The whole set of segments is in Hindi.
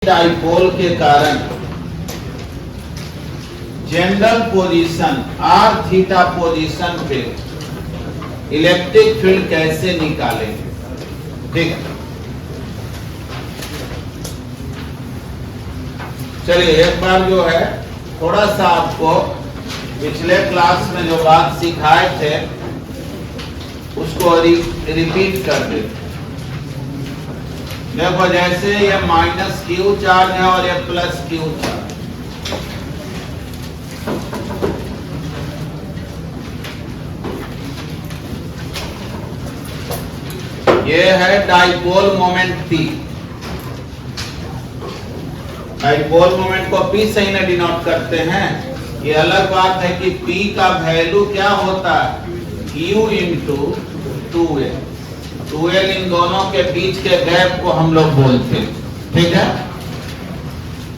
डाइपोल के कारण general position R theta position पे इलेक्ट्रिक फील्ड कैसे निकालेंगे। ठीक है, चलिए एक बार जो है थोड़ा सा आपको पिछले क्लास में जो बात सिखाए थे उसको रिपीट कर देते। देखो जैसे ये माइनस क्यू चार्ज है और ये प्लस क्यू चार्ज, ये है dipole moment P। Dipole moment को P से ही ना डिनोट करते हैं। ये अलग बात है कि P का वैल्यू क्या होता है, Q इंटू 2L। 2L इन दोनों के बीच के गैप को हम लोग बोलते हैं। ठीक है,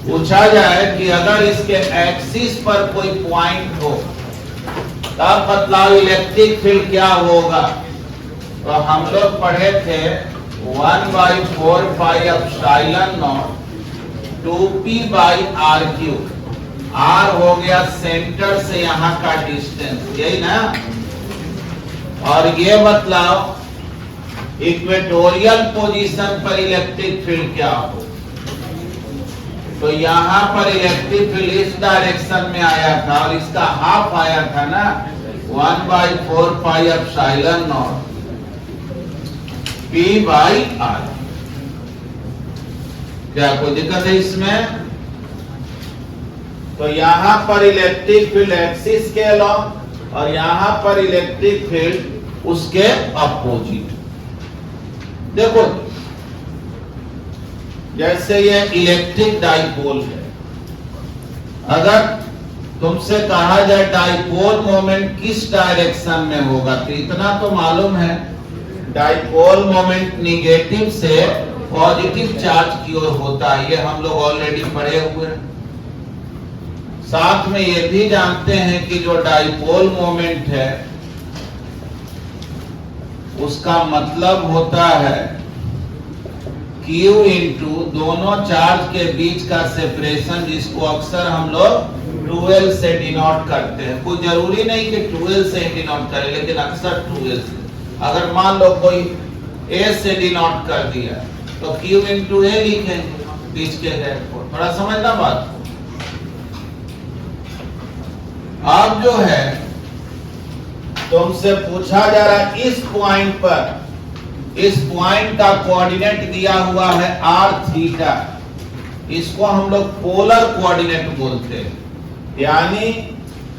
पूछा जाए कि अगर इसके एक्सिस पर कोई पॉइंट हो तब बतलाओ इलेक्ट्रिक फील्ड क्या होगा। तो हम लोग पढ़े थे 1/4 pi epsilon not 2p by R cube. R हो गया सेंटर से यहाँ का डिस्टेंस, यही ना। और ये बतलाओ इक्वेटोरियल पोजीशन पर इलेक्ट्रिक फील्ड क्या हो। तो यहाँ पर इलेक्ट्रिक फील्ड इस डायरेक्शन में आया था और इसका हाफ आया था ना 1/4 pi epsilon naught p by R. क्या कोई दिक्कत है इसमें? तो यहाँ पर इलेक्ट्रिक फील्ड एक्सिस के अलॉन्ग और यहाँ पर इलेक्ट्रिक फील्ड उसके अपोजिट। देखो जैसे ये इलेक्ट्रिक डाइपोल है, अगर तुमसे कहा जाए डाइपोल मोमेंट किस डायरेक्शन में होगा तो इतना तो मालूम है, डाइपोल मोमेंट निगेटिव से पॉजिटिव चार्ज की ओर होता है। ये हम लोग ऑलरेडी पढ़े हुए हैं। साथ में ये भी जानते हैं कि जो डाइपोल मोमेंट है उसका मतलब होता है Q इंटू दोनों चार्ज के बीच का सेपरेशन, जिसको अक्सर हम लोग 2L से डिनोट करते हैं। कोई जरूरी नहीं कि 2L से डिनोट करें, लेकिन अक्सर 2L से। अगर मान लो कोई A से डिनोट कर दिया तो Q इंटू A लिखेंगे बीच के गैप को। थोड़ा समझना बात को। अब जो है तुमसे पूछा जा रहा है इस पॉइंट पर, इस पॉइंट का कोऑर्डिनेट दिया हुआ है r थीटा। इसको हम लोग पोलर कोऑर्डिनेट बोलते हैं, यानी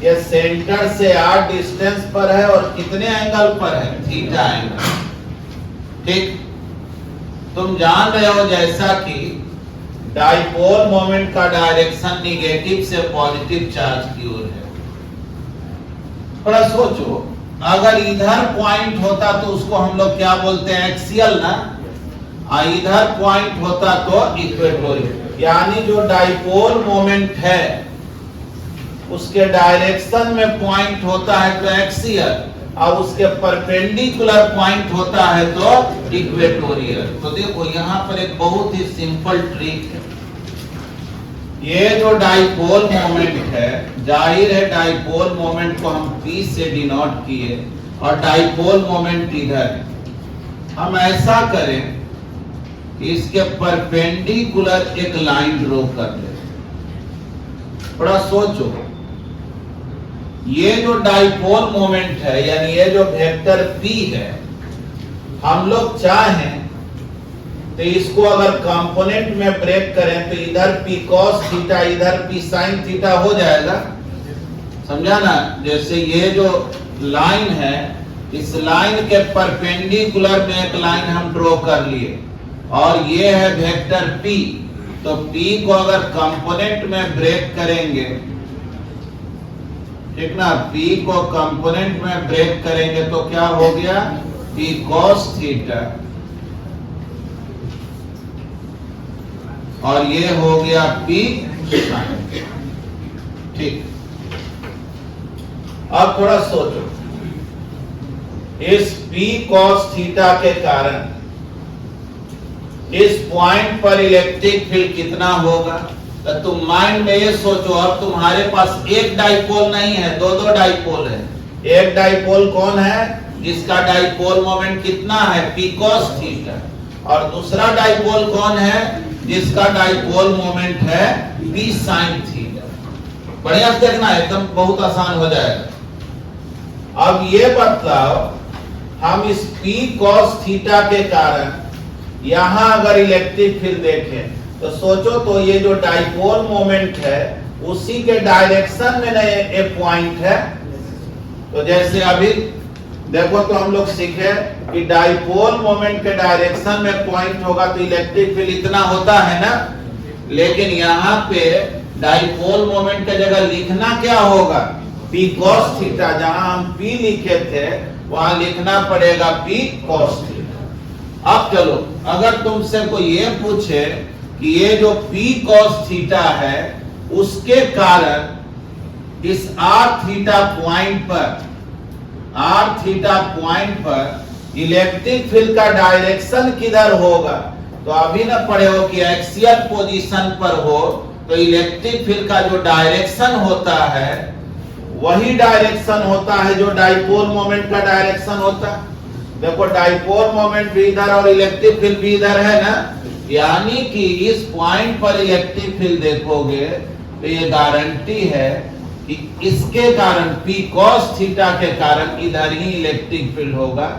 ये सेंटर से r डिस्टेंस पर है और कितने एंगल पर है, थीटा एंगल। ठीक, तुम जान रहे हो जैसा कि डाइपोल मोमेंट का डायरेक्शन निगेटिव से पॉजिटिव चार्ज की ओर है। थोड़ा सोचो, अगर इधर पॉइंट होता तो उसको हम लोग क्या बोलते हैं, एक्सियल ना। इधर पॉइंट होता तो इक्वेटोरियल। यानी जो डाइपोल मोमेंट है उसके डायरेक्शन में पॉइंट होता है तो एक्सियल, और उसके परपेंडिकुलर पॉइंट होता है तो इक्वेटोरियल। तो देखो यहाँ पर एक बहुत ही सिंपल ट्रिक है। ये जो डाइपोल मोमेंट है, जाहिर है डाइपोल मोमेंट को हम P से डिनोट किए और डाइपोल मोमेंट इधर है। हम ऐसा करें कि इसके परपेंडिकुलर एक लाइन ड्रॉ कर ले। थोड़ा सोचो, ये जो डाइपोल मोमेंट है यानी ये जो वेक्टर P है, हम लोग चाहें तो इसको अगर कंपोनेंट में ब्रेक करें तो इधर P cos थीटा इधर P sin थीटा हो जाएगा। समझा ना? जैसे ये जो लाइन है, इस लाइन के परपेंडिकुलर में एक लाइन हम ड्रॉ कर लिए और ये है वेक्टर P। तो P को अगर कंपोनेंट में ब्रेक करेंगे, ठीक ना, P को कंपोनेंट में ब्रेक करेंगे तो क्या हो गया, P cos थीटा और ये हो गया P sin। ठीक, अब थोड़ा सोचो, इस P cos थीटा के कारण इस पॉइंट पर इलेक्ट्रिक फील्ड कितना होगा। तो तुम माइंड में ये सोचो, अब तुम्हारे पास एक डाइपोल नहीं है, दो दो डाइपोल है। एक डाइपोल कौन है, जिसका डाइपोल मोमेंट कितना है, p cos थीटा, और दूसरा डाइपोल कौन है, जिसका डाइपोल मोमेंट है p sin थीटा। बढ़िया से देखना, एकदम बहुत आसान हो जाएगा। अब ये बतलाओ, हम इस p cos थीटा के कारण यहां अगर इलेक्ट्रिक फील्ड देखें तो सोचो, तो ये जो डाइपोल मोमेंट है उसी के डायरेक्शन में ना ये पॉइंट है। तो जैसे अभी देखो, तो हम लोग सीखे कि डाइपोल मोमेंट के डायरेक्शन में पॉइंट होगा तो इलेक्ट्रिक फील्ड इतना होता है ना। लेकिन यहाँ पे डाइपोल मोमेंट की जगह लिखना क्या होगा, p cos थीटा। जहां हम p लिखे थे वहां लिखना पड़ेगा p cos थीटा। अब चलो, अगर तुमसे कोई ये पूछे कि ये जो p cos थीटा है उसके कारण इस r थीटा पॉइंट पर इलेक्ट्रिक फील्ड का डायरेक्शन किधर होगा, तो अभी ना पढ़े हो कि एक्सियल पोजीशन पर हो तो इलेक्ट्रिक फील्ड का जो डायरेक्शन होता है वही डायरेक्शन होता है जो डाइपोल मोमेंट का डायरेक्शन होता है। देखो, डाइपोल मोमेंट भी इधर और इलेक्ट्रिक फील्ड भी इधर है ना, यानी कि इस पॉइंट पर इलेक्ट्रिक फील्ड देखोगे तो ये गारंटी है कि इसके कारण p cos थीटा के कारण इधर ही इलेक्ट्रिक फील्ड होगा।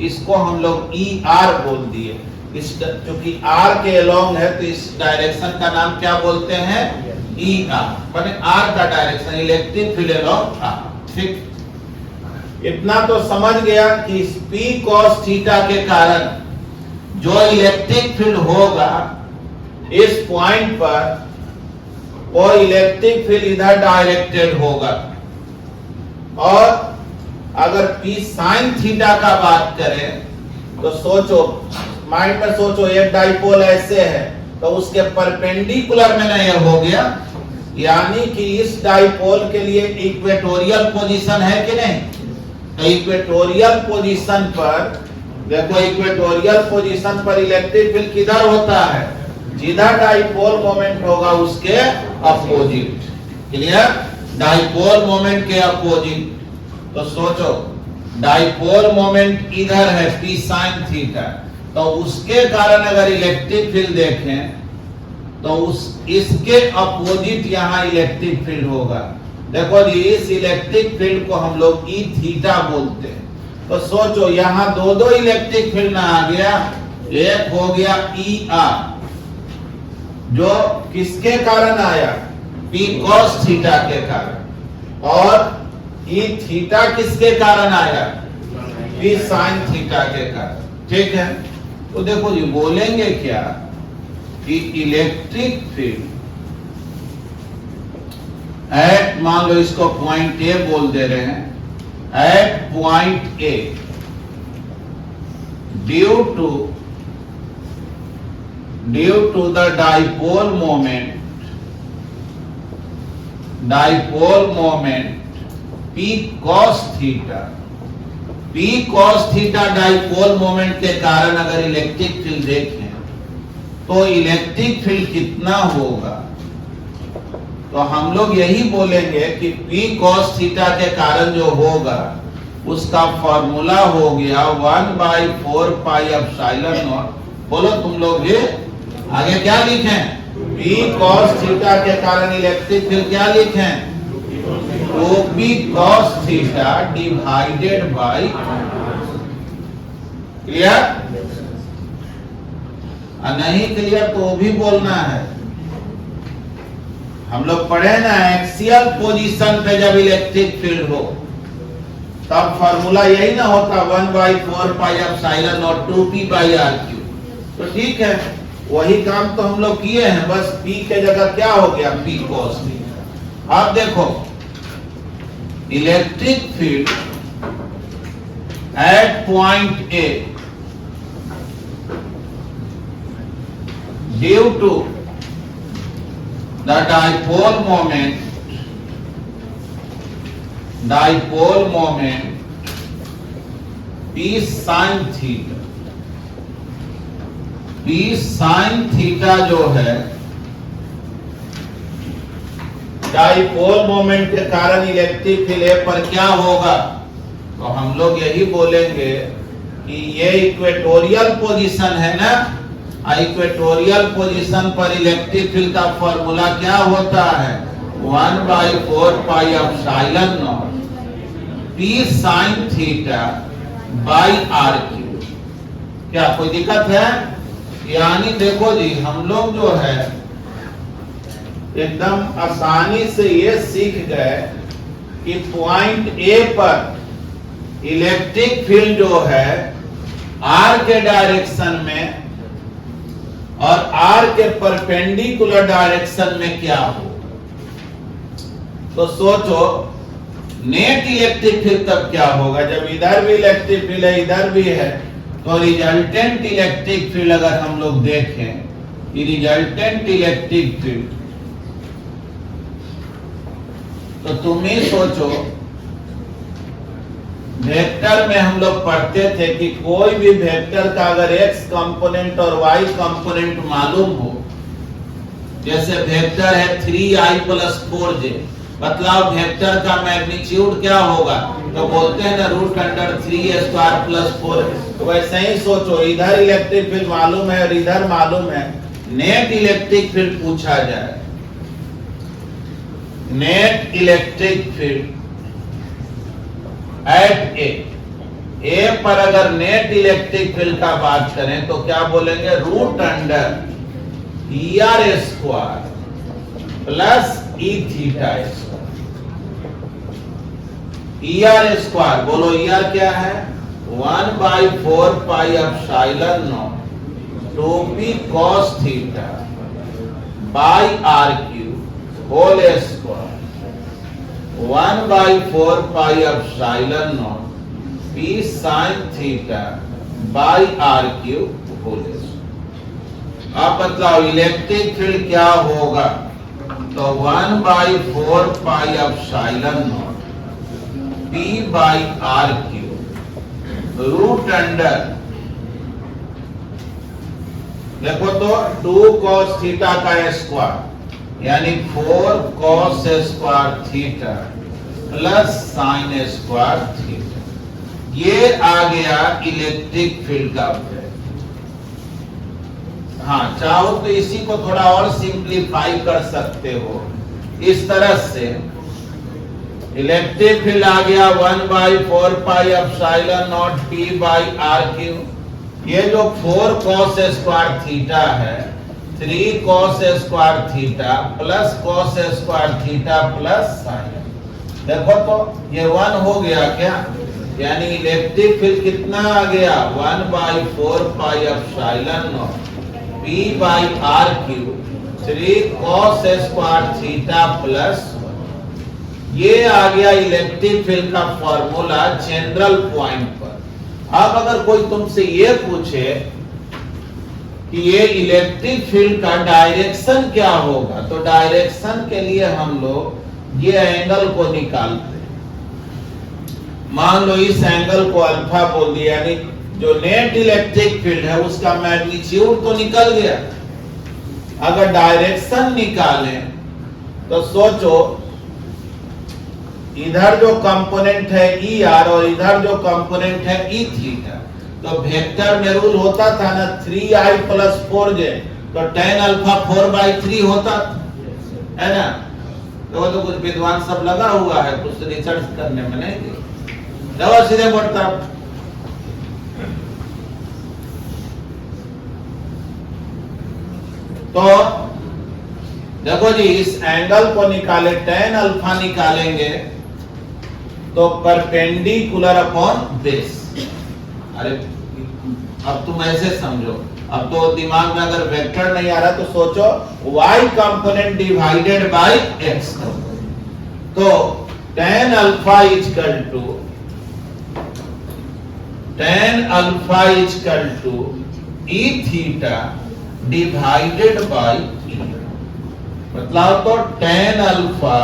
इसको हम लोग ER बोल दिए। इस चूंकि R के अलोंग है तो इस डायरेक्शन का नाम क्या बोलते हैं, ER, माने R का direction, electric field along R। ठीक, इतना तो समझ गया कि इस p cos थीटा के कारण जो इलेक्ट्रिक फील्ड होगा इस पॉइंट पर, वो इलेक्ट्रिक फील्ड इधर डायरेक्टेड होगा। और अगर p sin थीटा का बात करें तो सोचो, माइंड में सोचो, एक डाइपोल ऐसे है तो उसके परपेंडिकुलर में नहीं हो गया, यानी कि इस डाइपोल के लिए इक्वेटोरियल पोजीशन है कि नहीं। तो इक्वेटोरियल पोजीशन पर देखो, इक्वेटोरियल पोजीशन पर इलेक्ट्रिक फील्ड किधर होता है, जिधर डाइपोल मोमेंट होगा उसके अपोजिट। क्लियर, डाइपोल मोमेंट के अपोजिट। तो सोचो, डाइपोल मोमेंट इधर है p sin थीटा, तो उसके कारण अगर इलेक्ट्रिक फील्ड देखें तो इसके अपोजिट यहाँ इलेक्ट्रिक फील्ड होगा। देखो जी, इस इलेक्ट्रिक फील्ड को हम लोग E थीटा बोलते हैं। तो सोचो, यहाँ दो दो इलेक्ट्रिक फील्ड ना आ गया, एक हो गया ER जो किसके कारण आया, p cos थीटा के कारण, और E थीटा किसके कारण आया, p sin थीटा के कारण। ठीक है, तो देखो जी, बोलेंगे क्या कि इलेक्ट्रिक फील्ड एट, मान लो इसको पॉइंट A बोल दे रहे हैं, at point A due to the dipole moment p cos theta, p cos theta dipole moment के कारण अगर इलेक्ट्रिक फील्ड देखें तो इलेक्ट्रिक फील्ड कितना होगा, तो हम लोग यही बोलेंगे कि p cos थीटा के कारण जो होगा उसका फॉर्मूला हो गया 1/4 पाई एप्सिलॉन नॉट। बोलो तुम लोग भी आगे क्या लिखें, p cos थीटा के कारण इलेक्ट्रिक फील्ड क्या लिखें, p cos theta divided by. Clear, नहीं क्लियर तो भी बोलना है। हम लोग पढ़े ना, एक्सियल पोजीशन पे जब इलेक्ट्रिक फील्ड हो तब फॉर्मूला यही ना होता, 1/4 पाई एप्सिलॉन नॉट 2p/r³। तो ठीक है, वही काम तो हम लोग किए हैं, बस p के जगह क्या हो गया, p cos थीटा। अब देखो, electric field at point A due to the dipole moment p sin theta, B sine theta जो है डाइपोल मोमेंट के कारण इलेक्ट्रिक फील्ड ए पर क्या होगा, तो हम लोग यही बोलेंगे कि ये इक्वेटोरियल पोजीशन है ना, इक्वेटोरियल पोजीशन पर इलेक्ट्रिक फील्ड का फॉर्मूला क्या होता है, 1/4 pi epsilon naught P sine theta by R Q. क्या कोई दिक्कत है? यानी देखो जी, हम लोग जो है एकदम आसानी से ये सीख गए कि पॉइंट ए पर इलेक्ट्रिक फील्ड जो है आर के डायरेक्शन में और आर के परपेंडिकुलर डायरेक्शन में क्या हो। तो सोचो नेट इलेक्ट्रिक फील्ड तब क्या होगा, जब इधर भी इलेक्ट्रिक फील्ड है इधर भी है, तो रिजल्टेंट इलेक्ट्रिक फील्ड अगर हम लोग देखें कि रिजल्टेंट इलेक्ट्रिक फील्ड, तो तुम ही सोचो, वेक्टर में हम लोग पढ़ते थे कि कोई भी वेक्टर का अगर x कंपोनेंट और y कंपोनेंट मालूम हो, जैसे वेक्टर है 3i + 4j, मतलब वेक्टर का मैग्नीट्यूड क्या होगा, तो बोलते हैं ना √3² + 4। तो वैसे ही सोचो, इधर इलेक्ट्रिक फील्ड मालूम है और इधर मालूम है, नेट इलेक्ट्रिक फील्ड पूछा जाए, नेट इलेक्ट्रिक फील्ड एट ए पर अगर नेट इलेक्ट्रिक फील्ड का बात करें तो क्या बोलेंगे, √ER² + E⁵²। ER², बोलो ER क्या है, 1/4 pi epsilon not 2p cos theta by RQ whole square 1/4 pi epsilon naught p sin theta by RQ whole square. अब बतलाओ इलेक्ट्रिक फील्ड क्या होगा, तो 1/4 pi epsilon naught p by RQ √, देखो तो 2 cos थीटा का स्क्वायर यानी 4 cos² theta plus sin² theta, ये आ गया इलेक्ट्रिक फील्ड का वेक्टर। हाँ, चाहो तो इसी को थोड़ा और सिंप्लीफाई कर सकते हो इस तरह से, इलेक्ट्रिक फील्ड आ गया 1/4 pi epsilon naught p by RQ, ये जो 4 cos² थीटा है 3 cos² theta plus cos² theta plus sin, देखो तो ये 1 हो गया क्या, यानी इलेक्ट्रिक फील्ड कितना आ गया, 1/4 pi epsilon naught p by RQ 3 cos² theta plus, ये आ गया इलेक्ट्रिक फील्ड का फॉर्मूला जनरल पॉइंट पर। अब अगर कोई तुमसे ये पूछे कि ये इलेक्ट्रिक फील्ड का डायरेक्शन क्या होगा, तो डायरेक्शन के लिए हम लोग ये एंगल को निकालते हैं। मान लो इस एंगल को अल्फा बोल दिया, यानी जो नेट इलेक्ट्रिक फील्ड है उसका मैग्नीट्यूड तो निकल गया। अगर डायरेक्शन निकालें तो सोचो, इधर जो कंपोनेंट है ER और इधर जो कंपोनेंट है E⁵, तो वेक्टर में रूल होता था ना 3i + 4j, तो tan अल्फा 4/3 होता है ना। तो वो तो कुछ विद्वान सब लगा हुआ है, कुछ रिसर्च करने में नहीं, दवा सीधे बढ़ता। तो देखो जी, इस एंगल को निकाले, tan अल्फा निकालेंगे तो परपेंडिकुलर अपॉन बेस। अरे अब तुम ऐसे समझो, अब तो दिमाग में अगर वेक्टर नहीं आ रहा तो सोचो y component divided by x, तो tan alpha = E⁵ divided by E, मतलब तो tan अल्फा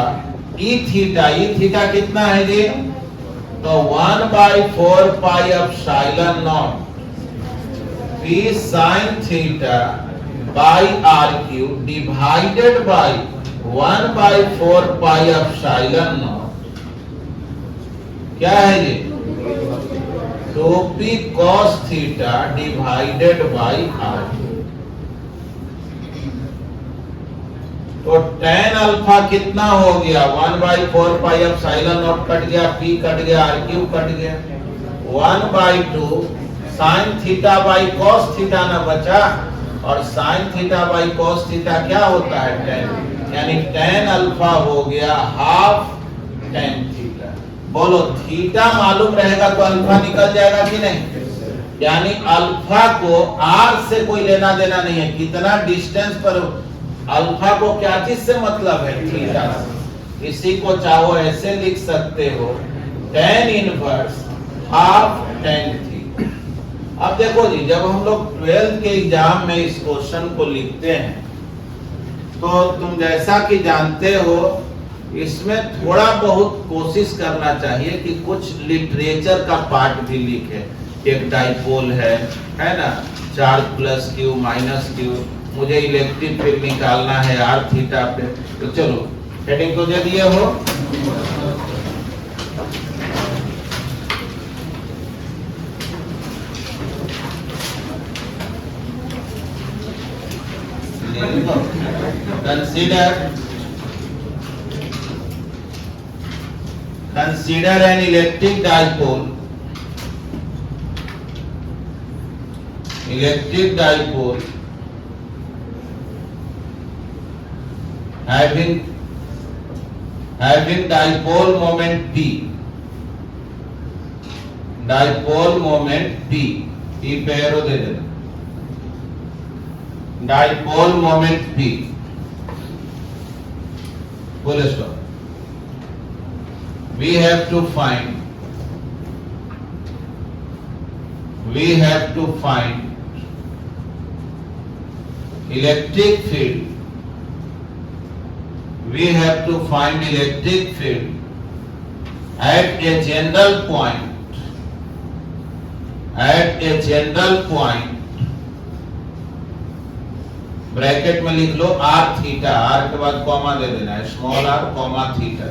E⁵ कितना है जी, तो 1/4 pi epsilon naught P sin theta by r cube divided by 1/4 pi epsilon naught। क्या है ये? 2p cos theta divided by r। तो tan अल्फा कितना हो गया? 1/4 पाई एप्सिलॉन नॉट कट गया, p कट गया, r क्यूब कट गया, 1/2 sin theta by cos theta ना बचा, और sin theta by cos theta क्या होता है? tan, यानी tan अल्फा हो गया हाफ tan थीटा। बोलो थीटा मालूम रहेगा तो अल्फा निकल जाएगा कि नहीं? यानी अल्फा को r से कोई लेना देना नहीं है, कितना डिस्टेंस पर। अल्फा को क्या चीज से मतलब है? थीटा से। इसी को चाहो ऐसे लिख सकते हो, tan inverse half tan theta. अब देखो जी, जब हम लोग 12th के एग्जाम में इस क्वेश्चन को लिखते हैं तो तुम जैसा कि जानते हो इसमें थोड़ा बहुत कोशिश करना चाहिए कि कुछ लिटरेचर का पार्ट भी लिखे। एक डाइपोल है ना, charge plus Q minus Q, मुझे इलेक्ट्रिक फील्ड निकालना है आर थीटा पे। तो चलो हेडिंग तो दे दिए हो। Consider an electric dipole, electric dipole having dipole moment P, dipole moment P, P पे एरो दे देना, dipole moment P, full stop। we have to find electric field, we have to find electric field at a general point, bracket में लिख लो r थीटा, r के बाद कॉमा दे देना है, small r comma theta,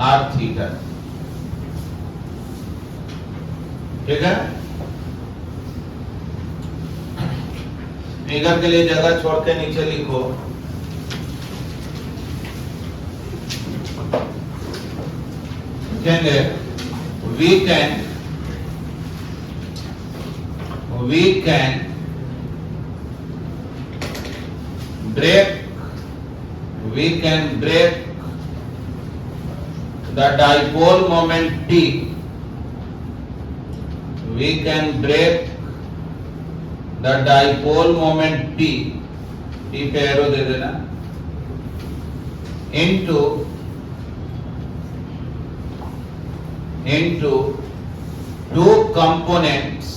r theta. ठीक है? फिगर के लिए जगह छोड़ के नीचे लिखो we can break the dipole moment T, we can break the dipole moment T, T पे एरो दे देना, into two components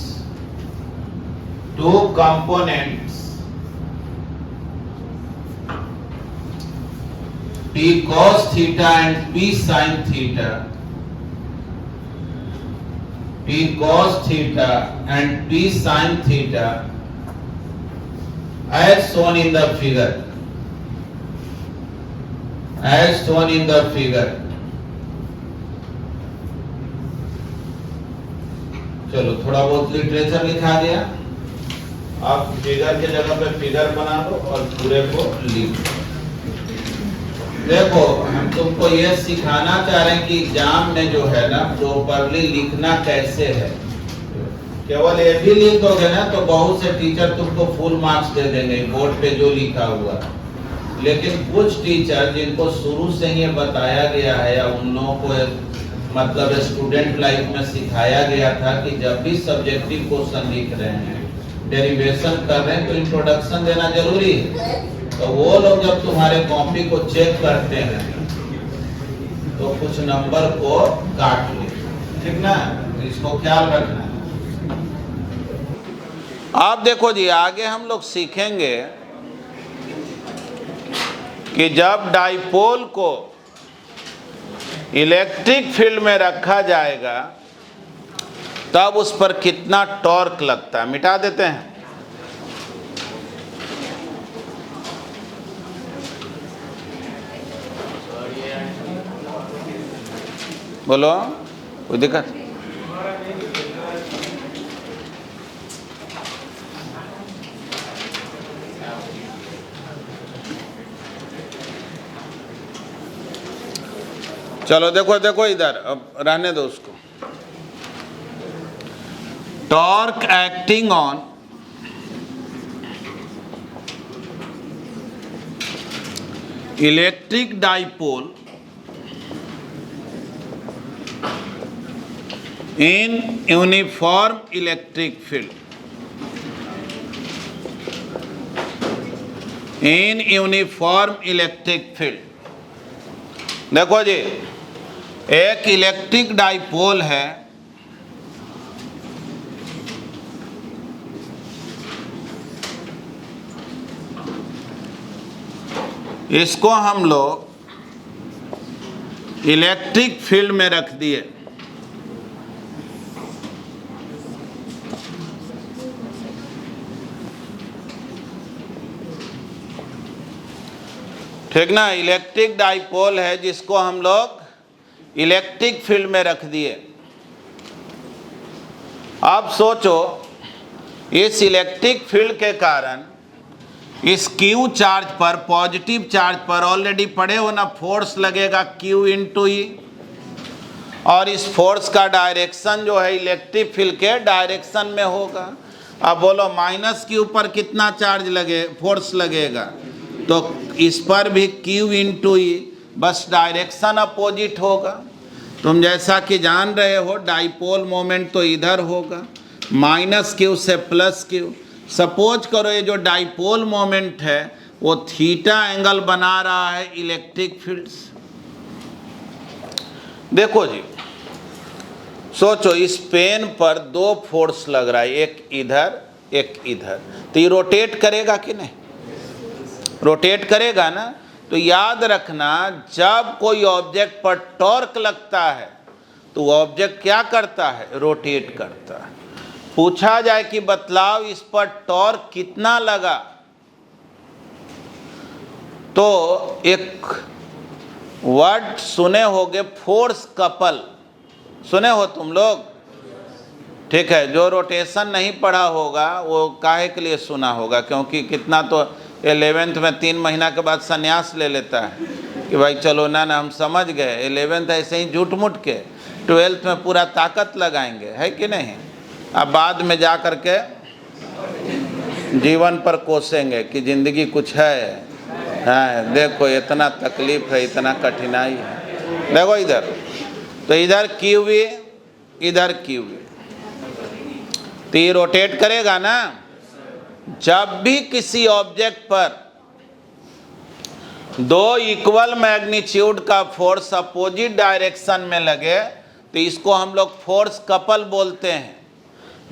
P cos theta and P sin theta, P cos theta and P sin theta as shown in the figure, चलो थोड़ा बहुत लिटरेचर लिखा दिया, आप फिगर के जगह पे फिगर बना दो और पूरे को लिख दो। देखो हम तुमको ये सिखाना चाह रहे हैं कि एग्जाम में जो है ना प्रॉपरली लिखना कैसे है। केवल ये भी लिख दोगे ना तो बहुत से टीचर तुमको फुल मार्क्स दे देंगे बोर्ड पे जो लिखा हुआ, लेकिन कुछ टीचर जिनको शुरू से ही बताया गया है या उन लोगों को मतलब स्टूडेंट लाइफ में सिखाया गया था कि जब भी सब्जेक्टिव क्वेश्चन लिख रहे हैं, डेरिवेशन कर रहे हैं तो इंट्रोडक्शन देना जरूरी है। तो वो लोग जब तुम्हारे कॉपी को चेक करते हैं तो कुछ नंबर को काट ले, ठीक ना? इसको ख्याल रखना है। आप देखो जी, आगे हम लोग सीखेंगे कि जब डाइपोल को इलेक्ट्रिक फील्ड में रखा जाएगा तब उस पर कितना टॉर्क लगता है। मिटा देते हैं। बोलो, कोई दिक्कत? चलो देखो देखो इधर, अब रहने दो उसको। Torque acting on electric dipole in uniform electric field, in uniform electric field। देखो जी, एक इलेक्ट्रिक डाइपोल है, इसको हम लोग इलेक्ट्रिक फील्ड में रख दिए। ठीक ना, इलेक्ट्रिक डाइपोल है जिसको हम लोग इलेक्ट्रिक फील्ड में रख दिए। अब सोचो, इस इलेक्ट्रिक फील्ड के कारण इस Q चार्ज पर, पॉजिटिव चार्ज पर ऑलरेडी पढ़े हो ना, फोर्स लगेगा Q इंटू ई, और इस फोर्स का डायरेक्शन जो है इलेक्ट्रिक फील्ड के डायरेक्शन में होगा। अब बोलो माइनस Q पर कितना चार्ज लगे, फोर्स लगेगा, तो इस पर भी Q इंटू ई, बस डायरेक्शन अपोजिट होगा। तुम जैसा कि जान रहे हो, डाइपोल मोमेंट तो इधर होगा, माइनस Q से प्लस Q। सपोज करो ये जो डाइपोल मोमेंट है वो थीटा एंगल बना रहा है इलेक्ट्रिक फील्ड से। देखो जी, सोचो इस पेन पर दो फोर्स लग रहा है, एक इधर एक इधर, तो ये रोटेट करेगा कि नहीं? रोटेट करेगा ना। तो याद रखना, जब कोई ऑब्जेक्ट पर टॉर्क लगता है तो वो ऑब्जेक्ट क्या करता है? रोटेट करता है। पूछा जाए कि बतलाओ इस पर टॉर्क कितना लगा, तो एक वर्ड सुने होगे, फोर्स कपल, सुने हो तुम लोग? ठीक है, जो रोटेशन नहीं पढ़ा होगा वो काहे के लिए सुना होगा, क्योंकि कितना तो 11th में 3 महीना के बाद संन्यास ले लेता है कि भाई चलो ना हम समझ गए। 11th ऐसे ही झूठ मूठ के, 12th में पूरा ताकत लगाएंगे, है कि नहीं? अब बाद में जा कर के जीवन पर कोसेंगे कि ज़िंदगी कुछ है। हाँ देखो, इतना तकलीफ है, इतना कठिनाई है। देखो इधर, तो इधर QV, इधर QV, तो ये रोटेट करेगा ना। जब भी किसी ऑब्जेक्ट पर दो इक्वल मैग्नीट्यूड का फोर्स अपोजिट डायरेक्शन में लगे तो इसको हम लोग फोर्स कपल बोलते हैं।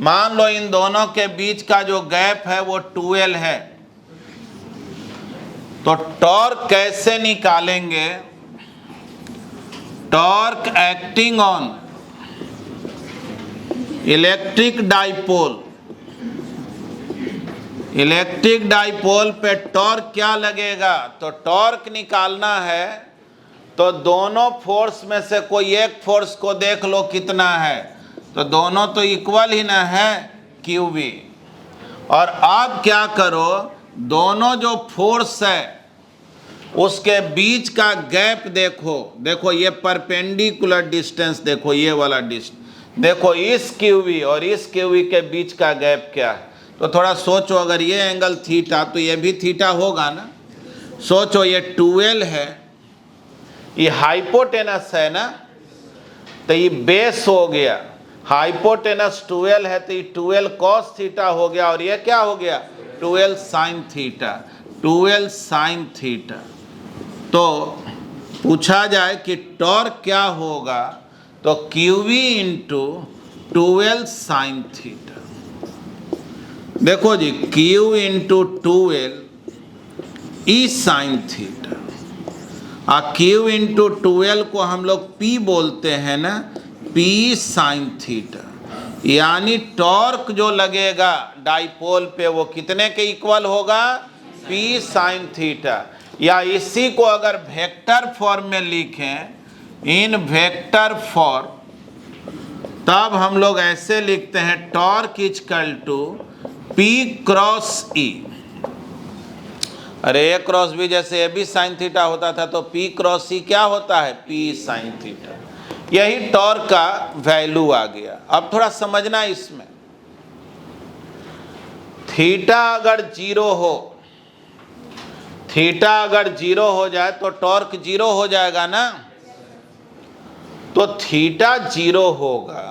मान लो इन दोनों के बीच का जो गैप है वो 2L है, तो टॉर्क कैसे निकालेंगे? Torque acting on electric dipole, electric dipole पे टॉर्क क्या लगेगा? तो टॉर्क निकालना है तो दोनों फोर्स में से कोई एक फोर्स को देख लो कितना है, तो दोनों तो इक्वल ही ना है, QV। और अब क्या करो, दोनों जो फोर्स है उसके बीच का गैप देखो। देखो ये परपेंडिकुलर डिस्टेंस, देखो ये वाला डिस्टेंस, देखो इस QV और इस QV के बीच का गैप क्या है। तो थोड़ा सोचो, अगर ये एंगल थीटा तो ये भी थीटा होगा ना। सोचो ये 2L है, ये हाइपोटेनस है ना, तो ये बेस हो गया। हाइपोटेनस 2L है तो ये 2L cos थीटा हो गया, और ये क्या हो गया? 2L sin theta, 2L sin theta. तो पूछा जाए कि टॉर्क क्या होगा, तो QV into 2L sin theta. देखो जी, Q इंटू 2L ई साइन थीटा, और Q इंटू 2L को हम लोग P बोलते हैं ना, P साइन थीटा। यानी टॉर्क जो लगेगा डाइपोल पे वो कितने के इक्वल होगा, P sin थीटा। या इसी को अगर वेक्टर फॉर्म में लिखें, इन वेक्टर फॉर्म, तब हम लोग ऐसे लिखते हैं torque equal to P cross E। अरे A क्रॉस B जैसे AB साइन थीटा होता था तो P क्रॉस E क्या होता है, P साइन थीटा। यही टॉर्क का वैल्यू आ गया। अब थोड़ा समझना इसमें, थीटा अगर जीरो हो, थीटा अगर जीरो हो जाए तो टॉर्क जीरो हो जाएगा ना। तो थीटा जीरो होगा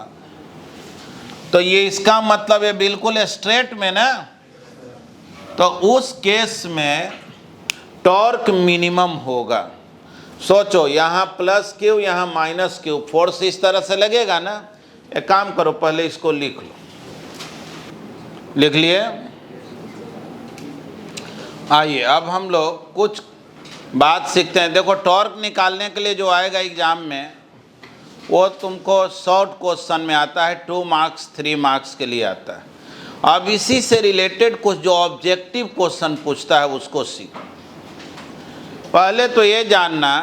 तो ये इसका मतलब है बिल्कुल स्ट्रेट में ना, तो उस केस में टॉर्क मिनिमम होगा। सोचो यहाँ प्लस क्यू यहाँ माइनस क्यू, फोर्स इस तरह से लगेगा ना। एक काम करो, पहले इसको लिख लो, लिख लिए। आइए अब हम लोग कुछ बात सीखते हैं। देखो टॉर्क निकालने के लिए जो आएगा एग्जाम में, वो तुमको शॉर्ट क्वेश्चन में आता है, 2 मार्क्स 3 मार्क्स के लिए आता है। अब इसी से रिलेटेड कुछ जो ऑब्जेक्टिव क्वेश्चन पूछता है उसको सीखो। पहले तो ये जानना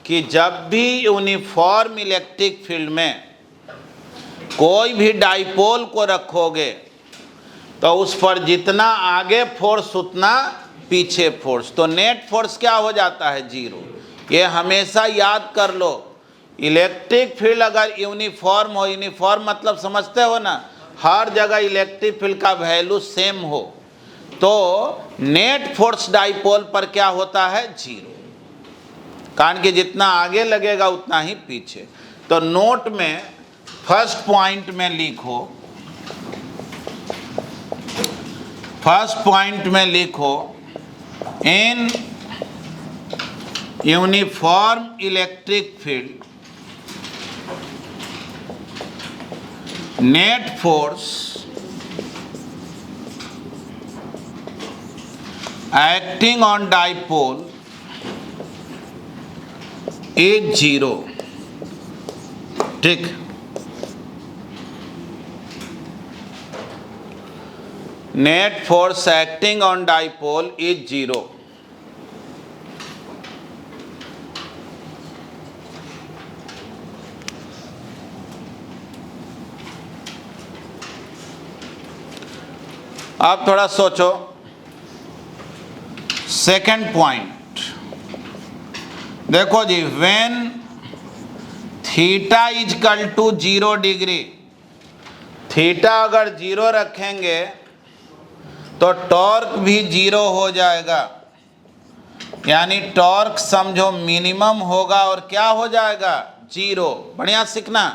कि जब भी यूनिफॉर्म इलेक्ट्रिक फील्ड में कोई भी डाइपोल को रखोगे तो उस पर जितना आगे फोर्स उतना पीछे फोर्स, तो नेट फोर्स क्या हो जाता है, जीरो। ये हमेशा याद कर लो। इलेक्ट्रिक फील्ड अगर यूनिफॉर्म हो, यूनिफॉर्म मतलब समझते हो ना, हर जगह इलेक्ट्रिक फील्ड का वैल्यू सेम हो, तो नेट फोर्स डाइपोल पर क्या होता है, जीरो। कारण कि जितना आगे लगेगा उतना ही पीछे। तो नोट में फर्स्ट पॉइंट में लिखो, फर्स्ट पॉइंट में लिखो, in uniform electric field net force acting on dipole is zero। ठीक, net force acting on dipole is zero. अब थोड़ा सोचो, सेकेंड पॉइंट देखो जी, when theta is equal to 0 degree, theta अगर 0 रखेंगे तो टॉर्क भी 0 हो जाएगा। यानी टॉर्क समझो मिनिमम होगा और क्या हो जाएगा, 0। बढ़िया सीखना।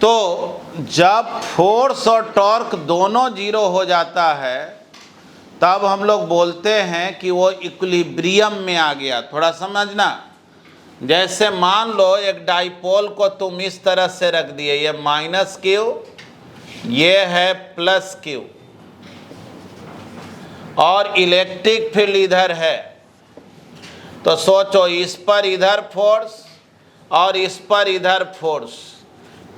तो जब फोर्स और टॉर्क दोनों 0 हो जाता है तब हम लोग बोलते हैं कि वो इक्विलिब्रियम में आ गया। थोड़ा समझना, जैसे मान लो एक डाइपोल को तुम इस तरह से रख दिए, ये माइनस क्यू, ये है प्लस क्यू, और इलेक्ट्रिक फील्ड इधर है। तो सोचो इस पर इधर फोर्स और इस पर इधर फोर्स,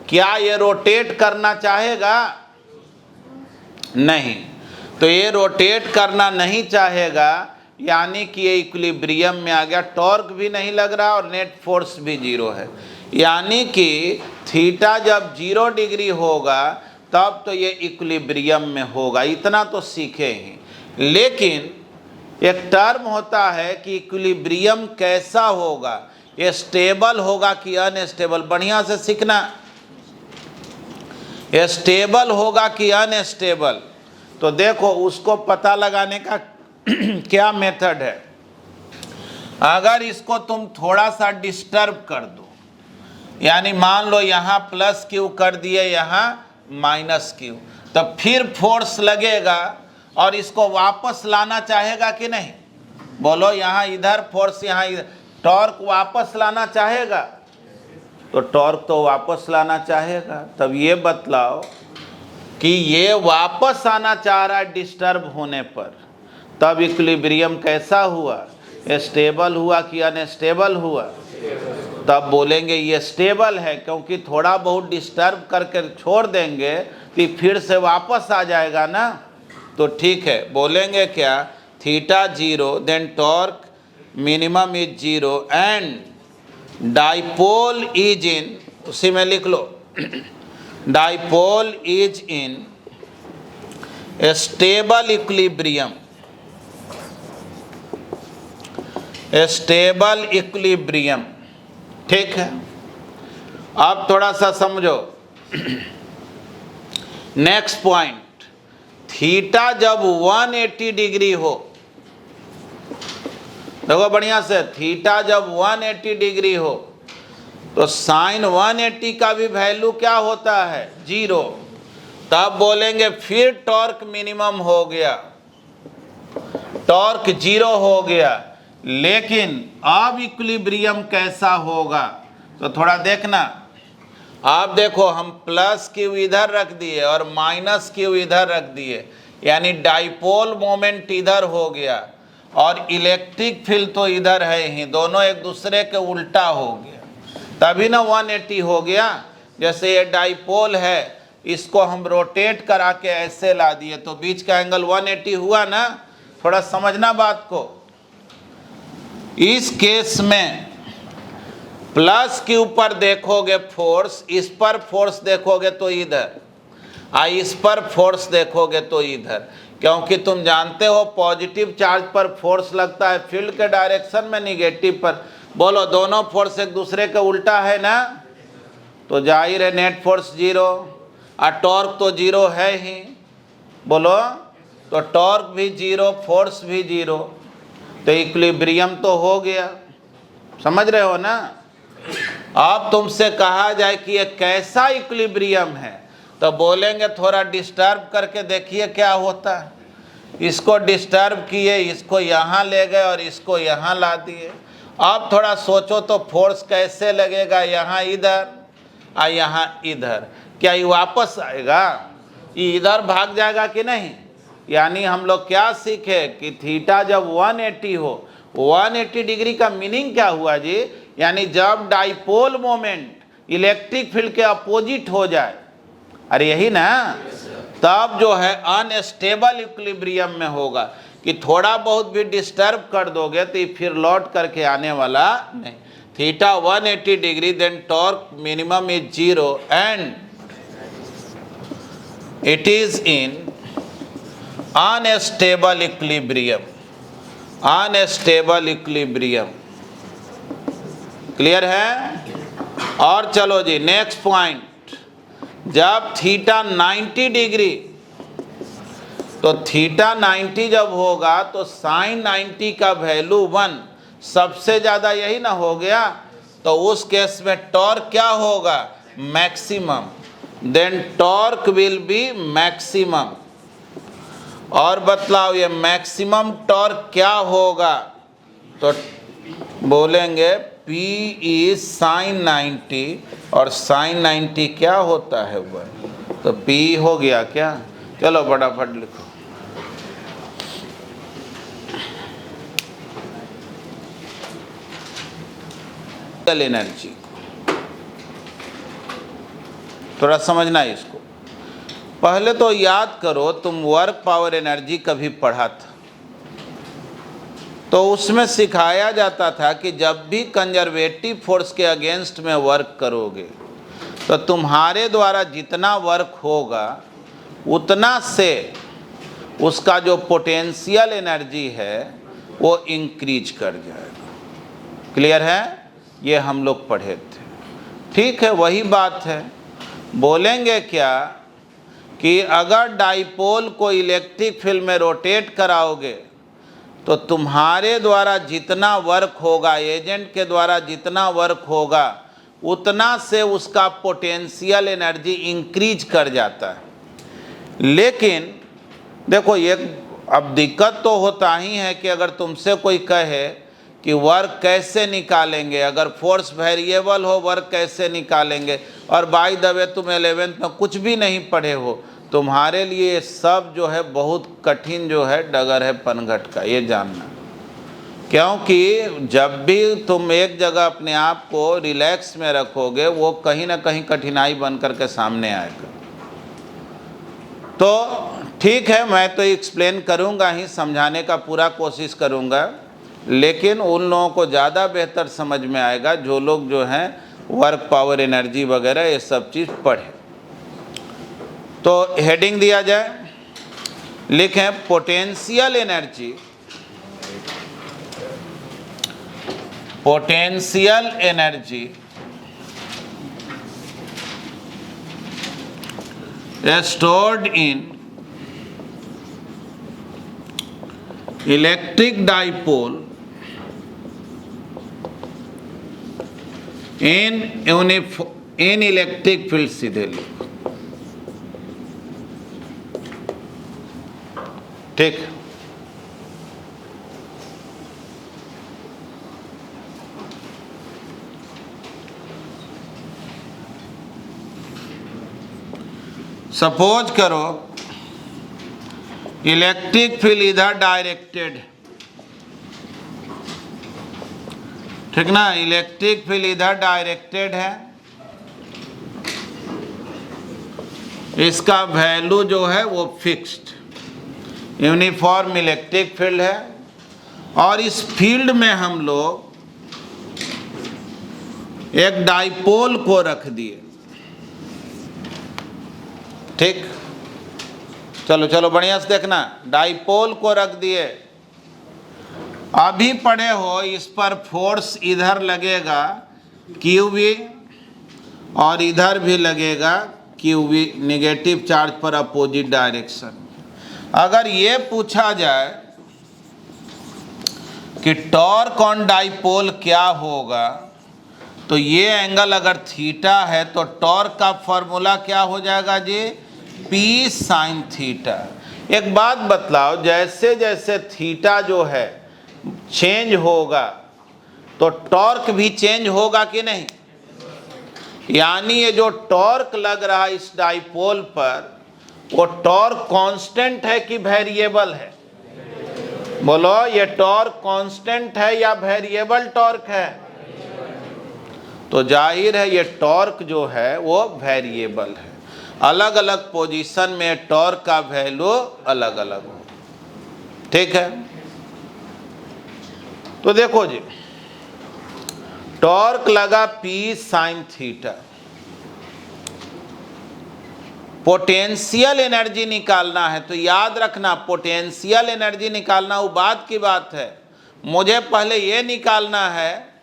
क्या ये रोटेट करना चाहेगा, नहीं। तो ये रोटेट करना नहीं चाहेगा, यानी कि ये इक्विलिब्रियम में आ गया। टॉर्क भी नहीं लग रहा और नेट फोर्स भी 0 है। यानी कि थीटा जब 0 डिग्री होगा तब तो ये इक्विलिब्रियम में होगा। इतना तो सीखे ही। लेकिन एक टर्म होता है कि इक्विलिब्रियम कैसा होगा, ये स्टेबल होगा कि अनस्टेबल। बढ़िया से सीखना, ये स्टेबल होगा कि अनस्टेबल। तो देखो उसको पता लगाने का क्या मेथड है। अगर इसको तुम थोड़ा सा डिस्टर्ब कर दो, यानी मान लो यहाँ प्लस क्यू कर दिए, यहाँ माइनस क्यू, तो फिर फोर्स लगेगा और इसको वापस लाना चाहेगा कि नहीं, बोलो। यहाँ इधर फोर्स, यहाँ इधर, टॉर्क वापस लाना चाहेगा, तो टॉर्क तो वापस लाना चाहेगा। तब ये बतलाओ कि ये वापस आना चाह रहा है डिस्टर्ब होने पर, तब इक्विलिब्रियम कैसा हुआ, स्टेबल हुआ कि अनस्टेबल हुआ। तब बोलेंगे ये स्टेबल है, क्योंकि थोड़ा बहुत डिस्टर्ब करके छोड़ देंगे तो फिर से वापस आ जाएगा ना। तो ठीक है, बोलेंगे क्या, theta 0 then torque minimum is 0 and dipole is in, उसी में लिख लो, dipole is in stable equilibrium, stable equilibrium. ठीक है, अब थोड़ा सा समझो नेक्स्ट पॉइंट, थीटा जब 180 डिग्री हो, देखो बढ़िया से, थीटा जब 180 डिग्री हो तो साइन 180 का भी वैल्यू क्या होता है, 0। तब बोलेंगे फिर टॉर्क मिनिमम हो गया, टॉर्क 0 हो गया। लेकिन अब इक्विलिब्रियम कैसा होगा, तो थोड़ा देखना। आप देखो, हम प्लस क्यू इधर रख दिए और माइनस क्यू इधर रख दिए, यानी डाइपोल मोमेंट इधर हो गया और इलेक्ट्रिक फील्ड तो इधर है ही, दोनों एक दूसरे के उल्टा हो गया, तभी ना 180 हो गया। जैसे ये डाइपोल है, इसको हम रोटेट करा के ऐसे ला दिए तो बीच का एंगल 180 हुआ ना। थोड़ा समझना बात को। इस केस में प्लस के ऊपर देखोगे फोर्स, इस पर फोर्स देखोगे तो इधर, इस पर फोर्स देखोगे तो इधर, क्योंकि तुम जानते हो पॉजिटिव चार्ज पर फोर्स लगता है फील्ड के डायरेक्शन में, निगेटिव पर। बोलो, दोनों फोर्स एक दूसरे के उल्टा है ना, तो जाहिर है नेट फोर्स 0 और टॉर्क तो 0 है ही। बोलो, तो टॉर्क भी 0, फोर्स भी 0, तो इक्विलिब्रियम तो हो गया। समझ रहे हो ना। अब तुमसे कहा जाए कि ये कैसा इक्विलिब्रियम है, तो बोलेंगे थोड़ा डिस्टर्ब करके देखिए क्या होता है। इसको डिस्टर्ब किए, इसको यहाँ ले गए और इसको यहाँ ला दिए। अब थोड़ा सोचो तो फोर्स कैसे लगेगा, यहाँ इधर और यहाँ इधर, क्या ये वापस आएगा, ये इधर भाग जाएगा कि नहीं। यानी हम लोग क्या सीखे कि थीटा जब 180 हो, 180 डिग्री का मीनिंग क्या हुआ जी, यानी जब डाइपोल मोमेंट इलेक्ट्रिक फील्ड के अपोजिट हो जाए, अरे यही ना, तब जो है अनस्टेबल इक्विलिब्रियम में होगा कि थोड़ा बहुत भी डिस्टर्ब कर दोगे तो फिर लौट करके आने वाला नहीं। Theta 180 degree then torque minimum is 0 and it is in unstable equilibrium, unstable equilibrium. Clear है। और चलो जी नेक्स्ट पॉइंट, जब थीटा 90 डिग्री, तो थीटा 90 जब होगा तो साइन 90 का वैल्यू 1 सबसे ज़्यादा, यही ना हो गया। तो उस केस में टॉर्क क्या होगा, maximum, then torque will be maximum. और बतलाओ ये मैक्सिमम टॉर्क क्या होगा, तो बोलेंगे P इज साइन 90 और साइन 90 क्या होता है 1, तो P हो गया क्या। चलो फटाफट लिखो। एनर्जी थोड़ा समझना है इसको। पहले तो याद करो, तुम वर्क पावर एनर्जी कभी पढ़ा था, तो उसमें सिखाया जाता था कि जब भी कंजर्वेटिव फोर्स के अगेंस्ट में वर्क करोगे तो तुम्हारे द्वारा जितना वर्क होगा उतना से उसका जो पोटेंशियल एनर्जी है वो इंक्रीज कर जाएगा। क्लियर है, ये हम लोग पढ़े थे। ठीक है, वही बात है। बोलेंगे क्या कि अगर डाइपोल को इलेक्ट्रिक फील्ड में रोटेट कराओगे तो तुम्हारे द्वारा जितना वर्क होगा, एजेंट के द्वारा जितना वर्क होगा, उतना से उसका पोटेंशियल एनर्जी इंक्रीज कर जाता है। लेकिन देखो, ये अब दिक्कत तो होता ही है कि अगर तुमसे कोई कहे कि वर्क कैसे निकालेंगे, अगर फोर्स वेरिएबल हो वर्क कैसे निकालेंगे, और बाय द वे तुम 11th में कुछ भी नहीं पढ़े हो, तुम्हारे लिए सब जो है बहुत कठिन जो है डगर है पनघट का, ये जानना। क्योंकि जब भी तुम एक जगह अपने आप को रिलैक्स में रखोगे वो कहीं ना कहीं कठिनाई बन करके सामने आएगा। तो ठीक है, मैं तो एक्सप्लेन करूंगा ही, समझाने का पूरा कोशिश करूंगा, लेकिन उन लोगों को ज़्यादा बेहतर समझ में आएगा जो लोग जो हैं वर्क पावर एनर्जी वगैरह ये सब चीज़ पढ़े। तो हेडिंग दिया जाए, लिखें potential energy, potential energy stored in electric dipole in electric field, सीधे लिखो, ठीक। सपोज करो इलेक्ट्रिक फील्ड इधर डायरेक्टेड, ठीक ना, इलेक्ट्रिक फील्ड इधर डायरेक्टेड है, इसका वैल्यू जो है वो फिक्स्ड यूनिफॉर्म इलेक्ट्रिक फील्ड है, और इस फील्ड में हम लोग एक डाइपोल को रख दिए, ठीक। चलो चलो बढ़िया से देखना, डाइपोल को रख दिए, अभी पढ़े हो इस पर फोर्स इधर लगेगा QV और इधर भी लगेगा QV, नेगेटिव चार्ज पर अपोजिट डायरेक्शन। अगर ये पूछा जाए कि टॉर्क ऑन डाइपोल क्या होगा, तो ये एंगल अगर थीटा है तो टॉर्क का फॉर्मूला क्या हो जाएगा जी, P sin थीटा। एक बात बतलाओ, जैसे जैसे थीटा जो है चेंज होगा तो टॉर्क भी चेंज होगा कि नहीं? यानी ये जो टॉर्क लग रहा है इस डाइपोल पर, वो टॉर्क कांस्टेंट है कि वेरिएबल है? बोलो, ये टॉर्क कांस्टेंट है या वेरिएबल टॉर्क है? तो जाहिर है ये टॉर्क जो है वो वेरिएबल है, अलग अलग पोजीशन में टॉर्क का वैल्यू अलग अलग हो, ठीक है। तो देखो जी, टॉर्क लगा P sin theta, potential energy निकालना है, तो याद रखना पोटेंशियल एनर्जी निकालना वो बात की बात है, मुझे पहले ये निकालना है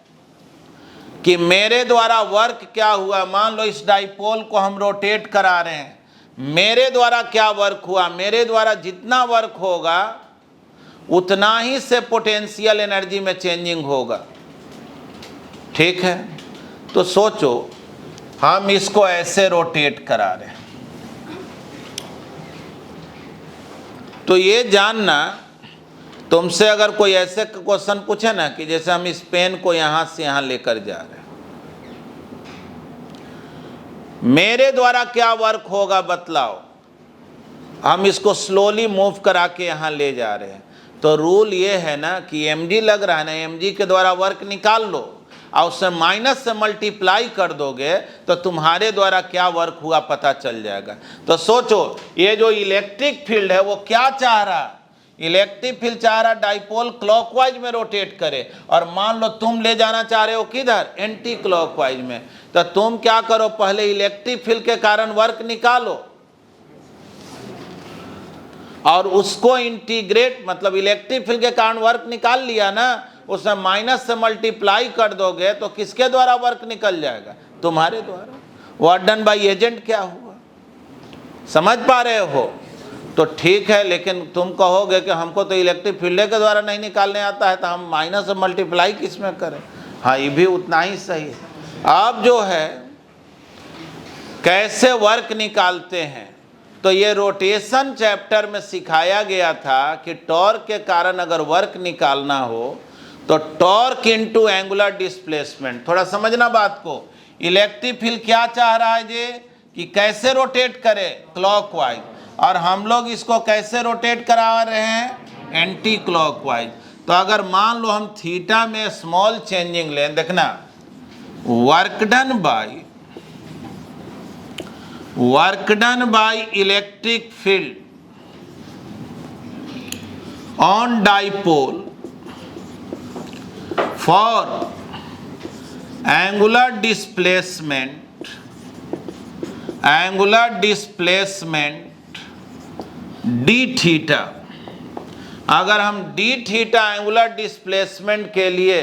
कि मेरे द्वारा वर्क क्या हुआ। मान लो इस डाइपोल को हम रोटेट करा रहे हैं, मेरे द्वारा क्या वर्क हुआ, मेरे द्वारा जितना वर्क होगा उतना ही से पोटेंशियल एनर्जी में चेंजिंग होगा, ठीक है। तो सोचो हम इसको ऐसे रोटेट करा रहे हैं, तो ये जानना, तुमसे अगर कोई ऐसे क्वेश्चन पूछे ना कि जैसे हम इस पेन को यहां से यहां लेकर जा रहे हैं, मेरे द्वारा क्या वर्क होगा बतलाओ, हम इसको स्लोली मूव करा के यहां ले जा रहे हैं, तो रूल ये है ना कि mg लग रहा है ना, mg के द्वारा वर्क निकाल लो और उससे माइनस से मल्टीप्लाई कर दोगे तो तुम्हारे द्वारा क्या वर्क हुआ पता चल जाएगा। तो सोचो ये जो इलेक्ट्रिक फील्ड है वो क्या चाह रहा, इलेक्ट्रिक फील्ड चाह रहा डाइपोल क्लॉकवाइज में रोटेट करे, और मान लो तुम ले जाना चाह रहे हो किधर, एंटी क्लॉकवाइज में। तो तुम क्या करो, पहले इलेक्ट्रिक फील्ड के कारण वर्क निकालो और उसको इंटीग्रेट, मतलब इलेक्ट्रिक फील्ड के कारण वर्क निकाल लिया ना, उसमें माइनस से मल्टीप्लाई कर दोगे तो किसके द्वारा वर्क निकल जाएगा, तुम्हारे द्वारा। वर्क डन बाय एजेंट क्या हुआ, समझ पा रहे हो? तो ठीक है, लेकिन तुम कहोगे कि हमको तो इलेक्ट्रिक फील्ड के द्वारा नहीं निकालने आता है, तो हम माइनस से मल्टीप्लाई किस में करें? हाँ, ये भी उतना ही सही है। अब जो है कैसे वर्क निकालते हैं, तो ये रोटेशन चैप्टर में सिखाया गया था कि टॉर्क के कारण अगर वर्क निकालना हो तो टॉर्क इनटू एंगुलर डिस्प्लेसमेंट। थोड़ा समझना बात को, इलेक्ट्रिक फील्ड क्या चाह रहा है जी कि कैसे रोटेट करे, क्लॉकवाइज, और हम लोग इसको कैसे रोटेट करा रहे हैं, एंटी क्लॉकवाइज। तो अगर मान लो हम थीटा में स्मॉल चेंजिंग लें, देखना work done by electric field on dipole for angular displacement D theta. अगर हम डी थीटा एंगुलर डिस्प्लेसमेंट के लिए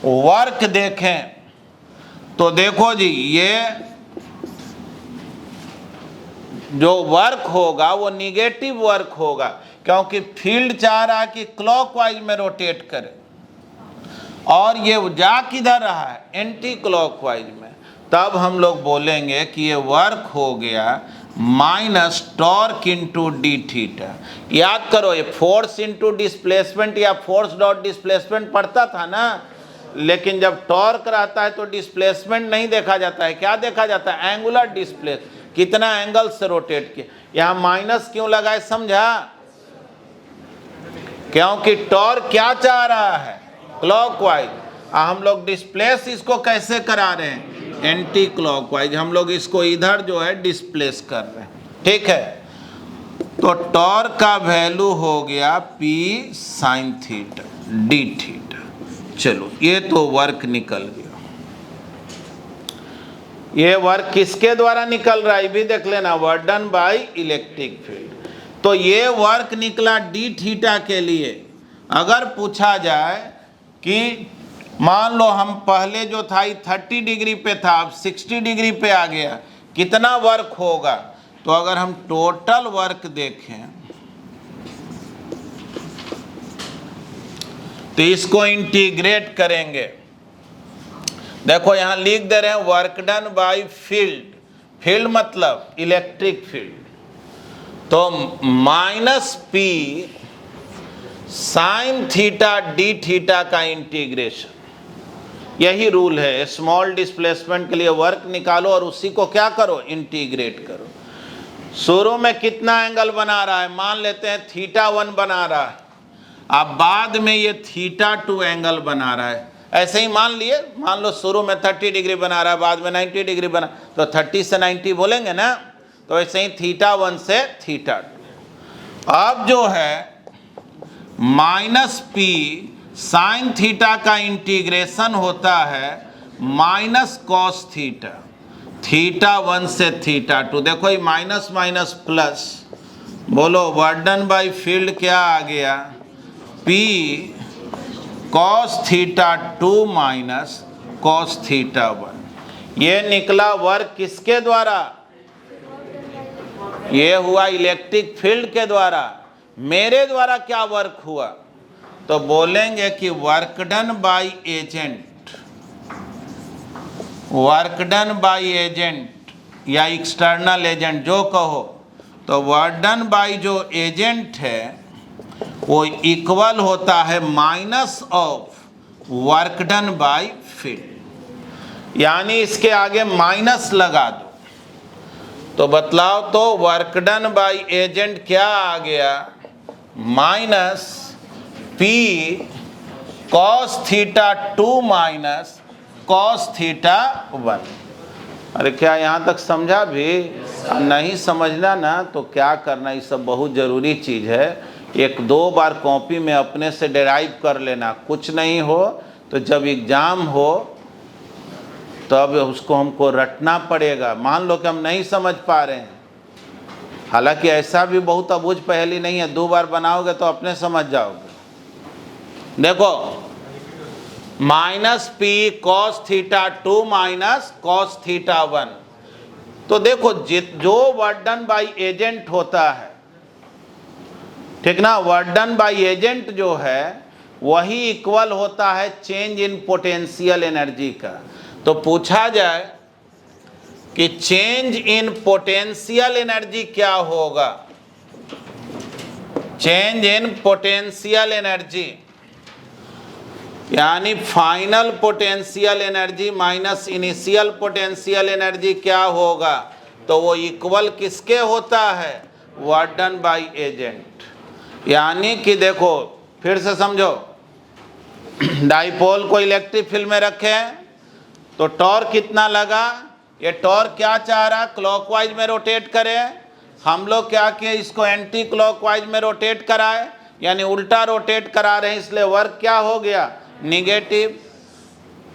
वर्क देखें तो देखो जी, ये जो वर्क होगा वो निगेटिव वर्क होगा, क्योंकि फील्ड चाह रहा है कि क्लॉकवाइज में रोटेट करे और ये जा किधर रहा है, एंटी क्लॉकवाइज में। तब हम लोग बोलेंगे कि ये वर्क हो गया minus torque into D theta. याद करो, ये फोर्स इंटू डिस्प्लेसमेंट या फोर्स डॉट डिस्प्लेसमेंट पढ़ता था ना, लेकिन जब टॉर्क रहता है तो डिस्प्लेसमेंट नहीं देखा जाता है, क्या देखा जाता है, एंगुलर डिस्प्लेस, कितना एंगल से रोटेट किया। यहाँ माइनस क्यों लगाए समझा, क्योंकि टॉर्क क्या चाह रहा है, क्लॉकवाइज। हम लोग डिस्प्लेस इसको कैसे करा रहे हैं, एंटी क्लॉकवाइज। हम लोग इसको इधर जो है डिस्प्लेस कर रहे हैं, ठीक है। तो टॉर्क का वैल्यू हो गया P sine theta D theta. चलो ये तो वर्क निकल गया। ये वर्क किसके द्वारा निकल रहा है भी देख लेना, work done by electric field. तो ये वर्क निकला डी थीटा के लिए। अगर पूछा जाए कि मान लो हम पहले जो था 30 डिग्री पे था, अब 60 डिग्री पे आ गया, कितना वर्क होगा, तो अगर हम टोटल वर्क देखें तो इसको इंटीग्रेट करेंगे। देखो यहां लिख दे रहे हैं work done by field, field मतलब इलेक्ट्रिक फील्ड, तो minus P sine theta D theta का इंटीग्रेशन। यही रूल है, स्मॉल डिस्प्लेसमेंट के लिए वर्क निकालो और उसी को क्या करो, इंटीग्रेट करो। शुरू में कितना एंगल बना रहा है, मान लेते हैं θ1 बना रहा है, अब बाद में ये θ2 एंगल बना रहा है। ऐसे ही मान लिए, मान लो शुरू में 30 डिग्री बना रहा है, बाद में 90 डिग्री बना, तो 30 से 90 बोलेंगे ना, तो ऐसे ही θ1 से θ2। अब जो है माइनस P साइन थीटा का इंटीग्रेशन होता है माइनस कॉस थीटा, θ1 से θ2। देखो ये माइनस माइनस प्लस, बोलो वर्क डन बाय फील्ड क्या आ गया, P कॉस θ2 माइनस कॉस θ1। ये निकला वर्क किसके द्वारा, ये हुआ इलेक्ट्रिक फील्ड के द्वारा। मेरे द्वारा क्या वर्क हुआ, तो बोलेंगे कि work done by agent, work done by agent या एक्सटर्नल एजेंट जो कहो, तो वर्क डन बाय जो एजेंट है वो इक्वल होता है minus of work done by field, यानी इसके आगे माइनस लगा दो। तो बतलाओ तो वर्क डन बाय एजेंट क्या आ गया, minus P cos θ2 minus cos θ1। अरे क्या यहाँ तक समझा भी, नहीं समझना ना तो क्या करना, ये सब बहुत ज़रूरी चीज़ है। एक दो बार कॉपी में अपने से डिराइव कर लेना, कुछ नहीं हो तो जब एग्ज़ाम हो तब उसको हमको रटना पड़ेगा। मान लो कि हम नहीं समझ पा रहे हैं, हालांकि ऐसा भी बहुत अबूझ पहेली नहीं है, दो बार बनाओगे तो अपने समझ जाओगे। देखो minus P cos θ2 minus cos θ1, तो देखो जो वर्क डन बाय एजेंट होता है, ठीक ना, वर्क डन बाय एजेंट जो है वही इक्वल होता है चेंज इन पोटेंशियल एनर्जी का। तो पूछा जाए कि चेंज इन पोटेंशियल एनर्जी क्या होगा, चेंज इन पोटेंशियल एनर्जी यानी final potential energy minus initial potential energy क्या होगा, तो वो इक्वल किसके होता है, वर्क डन बाय एजेंट। यानी कि देखो फिर से समझो, डाइपोल को इलेक्ट्रिक फील्ड में रखें तो टॉर्क कितना लगा, ये टॉर्क क्या चाह रहा, क्लॉकवाइज में रोटेट करें। हम लोग क्या किए, इसको एंटी क्लॉकवाइज में रोटेट कराए, यानी उल्टा रोटेट करा रहे हैं, इसलिए वर्क क्या हो गया, निगेटिव।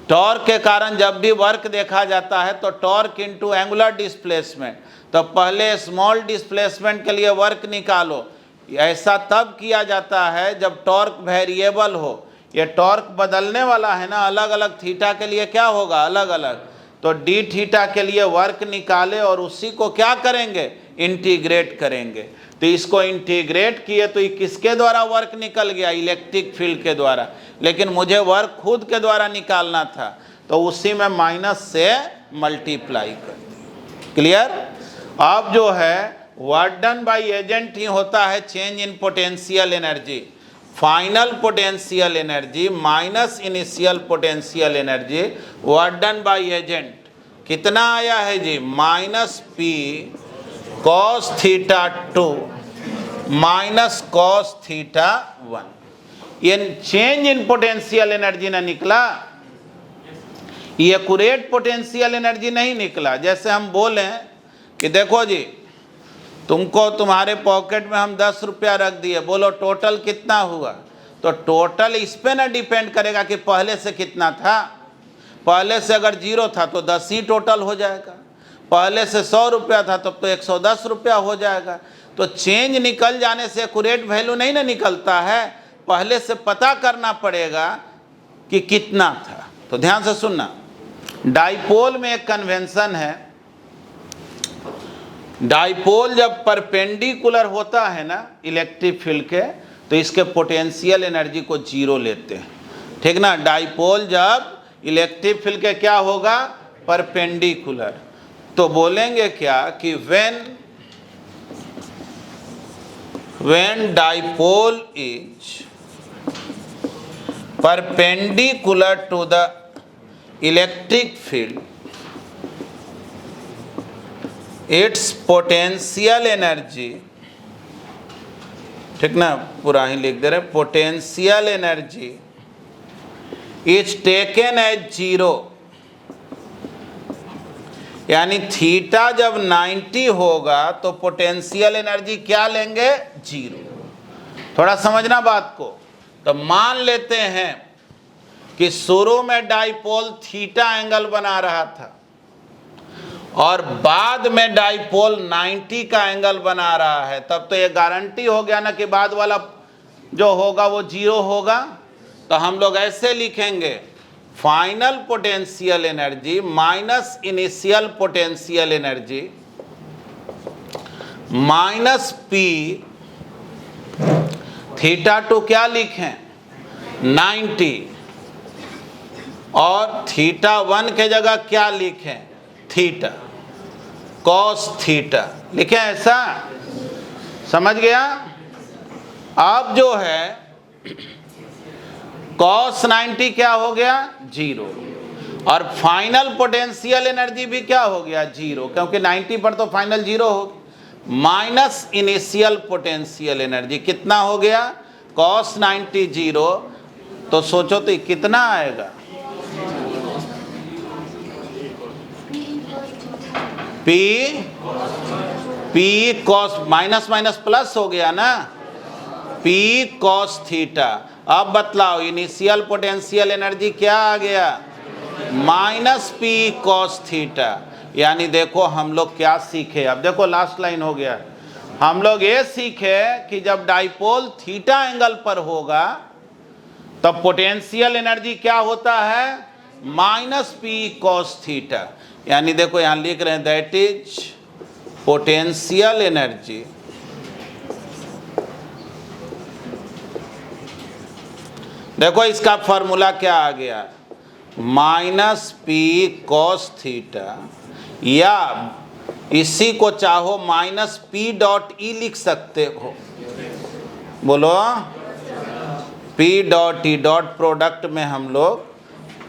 टॉर्क के कारण जब भी वर्क देखा जाता है तो टॉर्क इनटू एंगुलर डिस्प्लेसमेंट, तो पहले स्मॉल डिस्प्लेसमेंट के लिए वर्क निकालो। ऐसा तब किया जाता है जब टॉर्क वेरिएबल हो, ये टॉर्क बदलने वाला है ना, अलग अलग थीटा के लिए क्या होगा, अलग अलग। तो डी थीटा के लिए वर्क निकाले और उसी को क्या करेंगे, इंटीग्रेट करेंगे। तो इसको इंटीग्रेट किए तो ये किसके द्वारा वर्क निकल गया, इलेक्ट्रिक फील्ड के द्वारा, लेकिन मुझे वर्क खुद के द्वारा निकालना था, तो उसी में माइनस से मल्टीप्लाई कर दिया। क्लियर। अब जो है वर्क डन बाय एजेंट ही होता है change in potential energy. Final potential energy minus initial potential energy, work done by agent कितना आया है जी, minus P cos theta 2 minus cos theta 1। ये चेंज इन पोटेंशियल एनर्जी ना निकला, ये एक्यूरेट पोटेंशियल एनर्जी नहीं निकला। जैसे हम बोलें कि देखो जी, तुमको तुम्हारे पॉकेट में हम 10 रुपया रख दिए, बोलो टोटल कितना हुआ, तो टोटल इस पे ना डिपेंड करेगा कि पहले से कितना था। पहले से अगर 0 था तो 10 ही टोटल हो जाएगा, पहले से 100 रुपया था तब तो 110 रुपया हो जाएगा। तो चेंज निकल जाने से एक्यूरेट वैल्यू नहीं ना निकलता है, पहले से पता करना पड़ेगा कि कितना था। तो ध्यान से सुनना, डाइपोल में एक कन्वेंशन है, डाइपोल जब परपेंडिकुलर होता है ना इलेक्ट्रिक फील्ड के, तो इसके पोटेंशियल एनर्जी को 0 लेते हैं, ठीक ना। डाइपोल जब इलेक्ट्रिक फील्ड के क्या होगा, परपेंडिकुलर, तो बोलेंगे क्या कि when dipole is perpendicular to the electric field, its potential energy, ठीक ना, पूरा ही लिख दे रहे, potential energy is taken as 0, यानी थीटा जब 90 होगा तो पोटेंशियल एनर्जी क्या लेंगे, 0। थोड़ा समझना बात को। तो मान लेते हैं कि शुरू में डाइपोल थीटा एंगल बना रहा था और बाद में डाइपोल 90 का एंगल बना रहा है, तब तो ये गारंटी हो गया ना कि बाद वाला जो होगा वो 0 होगा। तो हम लोग ऐसे लिखेंगे, final potential energy minus initial potential energy minus P theta 2 क्या लिखें, 90, और थीटा 1 के जगह क्या लिखें, थीटा कॉस थीटा लिखें। ऐसा समझ गया। अब जो है कॉस 90 क्या हो गया, 0, और फाइनल पोटेंशियल एनर्जी भी क्या हो गया, 0, क्योंकि 90 पर तो फाइनल 0 हो गया। माइनस इनिशियल पोटेंशियल एनर्जी कितना हो गया, कॉस 90 0, तो सोचो तो कितना आएगा, P cos, minus minus plus हो गया ना, पी कॉस थीटा। अब बतलाओ इनिशियल पोटेंशियल एनर्जी क्या आ गया, माइनस पी कॉस थीटा। यानी देखो हम लोग क्या सीखे, अब देखो लास्ट लाइन हो गया, हम लोग ये सीखे कि जब डाइपोल थीटा एंगल पर होगा तब पोटेंशियल एनर्जी क्या होता है, माइनस पी कॉस थीटा। यानी देखो यहाँ लिख रहे हैं दैट इज पोटेंशियल एनर्जी देखो इसका फॉर्मूला क्या आ गया, माइनस पी कॉस थीटा, या इसी को चाहो माइनस पी डॉट ई लिख सकते हो, बोलो P dot E, dot product में हम लोग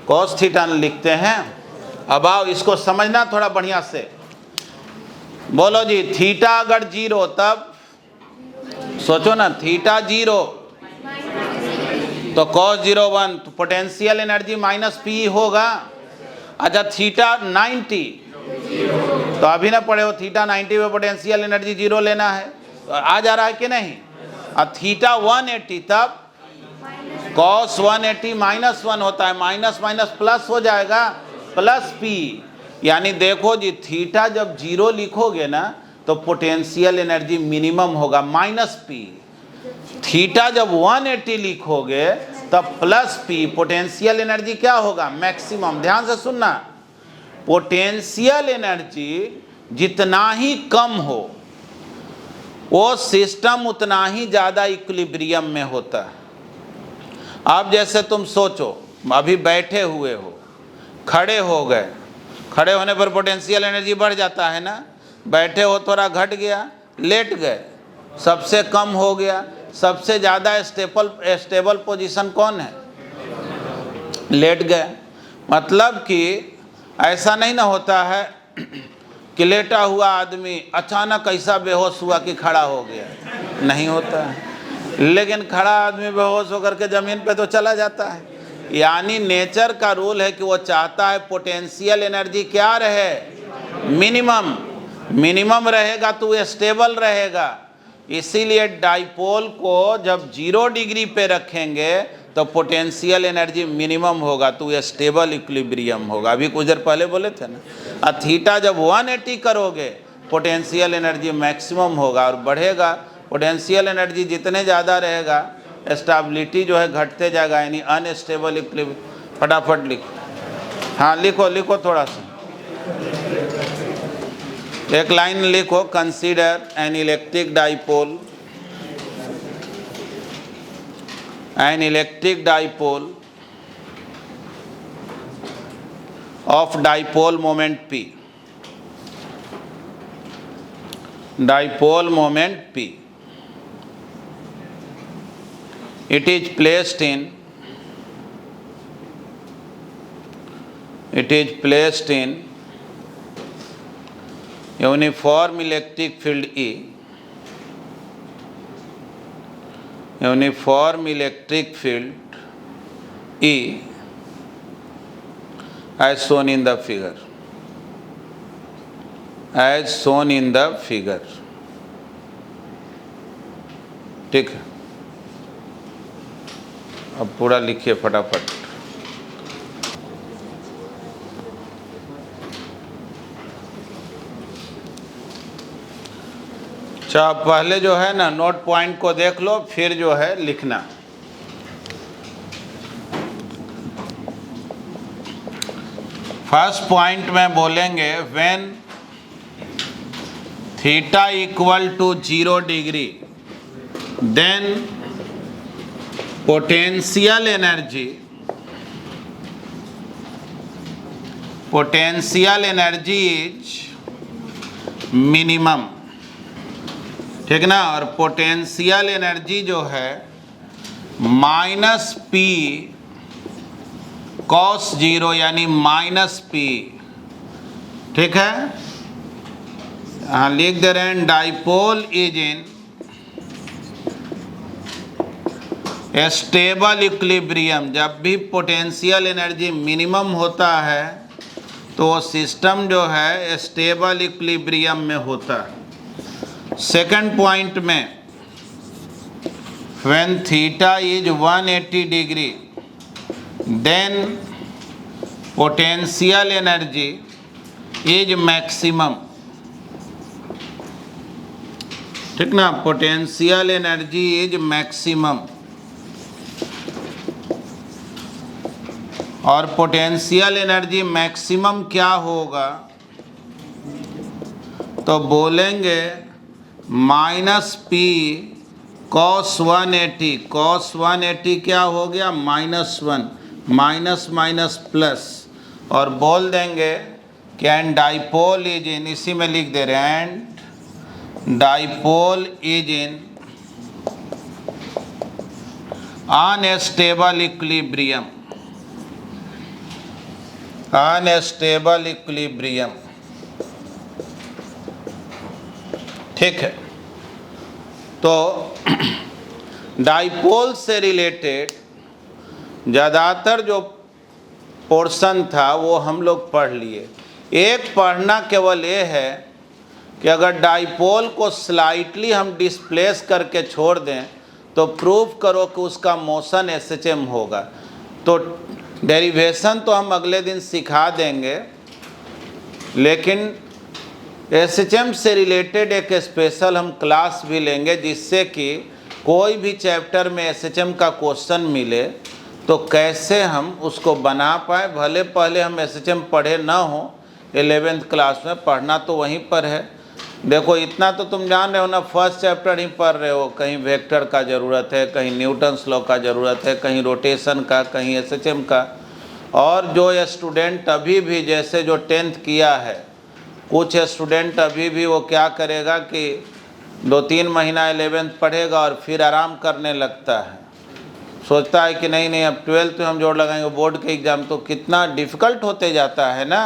कॉस थीटा लिखते हैं। अब आओ इसको समझना थोड़ा बढ़िया से, बोलो जी थीटा अगर 0 तब सोचो ना, थीटा 0 तो cos 0 1 तो पोटेंशियल एनर्जी माइनस पी होगा। अच्छा थीटा 90 तो अभी ना पढ़े हो, थीटा 90 में पोटेंशियल एनर्जी 0 लेना है, तो आ जा रहा है कि नहीं। और थीटा 180 तब cos 180 माइनस 1 होता है, माइनस माइनस प्लस हो जाएगा, प्लस पी। यानी देखो जी थीटा जब 0 लिखोगे ना तो पोटेंशियल एनर्जी मिनिमम होगा माइनस पी। थीटा जब 180 लिखोगे तब प्लस पी, पोटेंशियल एनर्जी क्या होगा, मैक्सिमम। ध्यान से सुनना, पोटेंशियल एनर्जी जितना ही कम हो वो सिस्टम उतना ही ज़्यादा इक्विलिब्रियम में होता है। अब जैसे तुम सोचो, अभी बैठे हुए हो, खड़े हो गए, खड़े होने पर पोटेंशियल एनर्जी बढ़ जाता है ना, बैठे हो थोड़ा घट गया, लेट गए सबसे कम हो गया, सबसे ज़्यादा स्टेबल पोजीशन कौन है, लेट गए। मतलब कि ऐसा नहीं ना होता है कि लेटा हुआ आदमी अचानक ऐसा बेहोश हुआ कि खड़ा हो गया, नहीं होता है। लेकिन खड़ा आदमी बेहोश होकर के ज़मीन पे तो चला जाता है। यानी नेचर का रूल है कि वो चाहता है पोटेंशियल एनर्जी क्या रहे, मिनिमम। मिनिमम रहेगा तो वो स्टेबल रहेगा। इसीलिए डाइपोल को जब 0 डिग्री पे रखेंगे तो पोटेंशियल एनर्जी मिनिमम होगा, तो ये स्टेबल इक्विलिब्रियम होगा। अभी कुछ देर पहले बोले थे ना। और थीटा जब 180 करोगे पोटेंशियल एनर्जी मैक्सिमम होगा और बढ़ेगा। पोटेंशियल एनर्जी जितने ज़्यादा रहेगा स्टेबिलिटी जो है घटते जाएगा, यानी अनस्टेबल इक्विलिब्रियम। फटाफट लिखो, हाँ लिखो लिखो थोड़ा सा, एक लाइन लिखो, consider an electric dipole, an electric dipole of dipole moment P. Dipole moment P. It is placed in uniform electric field E. Uniform electric field E as shown in the figure. As shown in the figure. ठीक है, अब पूरा लिखिए फटाफट। अच्छा पहले जो है ना नोट पॉइंट को देख लो, फिर जो है लिखना। फर्स्ट पॉइंट में बोलेंगे when theta equal to 0 degree then potential energy is minimum, ठीक ना। और पोटेंशियल एनर्जी जो है माइनस पी कॉस 0 यानी माइनस पी, ठीक है। हाँ लिख दे रहे हैं, dipole is in stable equilibrium. जब भी पोटेंशियल एनर्जी मिनिमम होता है तो सिस्टम जो है स्टेबल इक्विलिब्रियम में होता है। सेकंड पॉइंट में when theta is 180 degree then potential energy is maximum, ठीक ना। Potential energy is maximum. और पोटेंशियल एनर्जी मैक्सिमम क्या होगा, तो बोलेंगे माइनस पी कॉस 180। कॉस 180 क्या हो गया, -1, माइनस माइनस प्लस। और बोल देंगे कि एंड डाइपोल इज इन, इसी में लिख दे रहे हैं, and dipole is in unstable equilibrium. Unstable equilibrium, ठीक है। तो डाइपोल से रिलेटेड ज़्यादातर जो पोर्शन था वो हम लोग पढ़ लिए। एक पढ़ना केवल ये है कि अगर डाइपोल को स्लाइटली हम डिस्प्लेस करके छोड़ दें तो प्रूफ करो कि उसका मोशन एसएचएम होगा। तो डेरिवेशन तो हम अगले दिन सिखा देंगे, लेकिन एसएचएम से रिलेटेड एक स्पेशल हम क्लास भी लेंगे, जिससे कि कोई भी चैप्टर में एसएचएम का क्वेश्चन मिले तो कैसे हम उसको बना पाए। भले पहले हम एसएचएम पढ़े ना हो, 11th क्लास में पढ़ना तो वहीं पर है। देखो इतना तो तुम जान रहे हो ना, फर्स्ट चैप्टर ही पढ़ रहे हो, कहीं वेक्टर का ज़रूरत है, कहीं न्यूटन्स लॉ का ज़रूरत है, कहीं रोटेशन का, कहीं एसएचएम का। और जो स्टूडेंट अभी भी जैसे जो 10th किया है, कुछ स्टूडेंट अभी भी वो क्या करेगा कि 2-3 महीना 11th पढ़ेगा और फिर आराम करने लगता है, सोचता है कि नहीं अब 12th में हम जोड़ लगाएंगे, बोर्ड के एग्ज़ाम तो कितना डिफ़िकल्ट होते जाता है ना।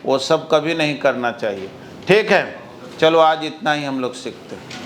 वो सब कभी नहीं करना चाहिए। ठीक है, चलो आज इतना ही हम लोग सीखते हैं।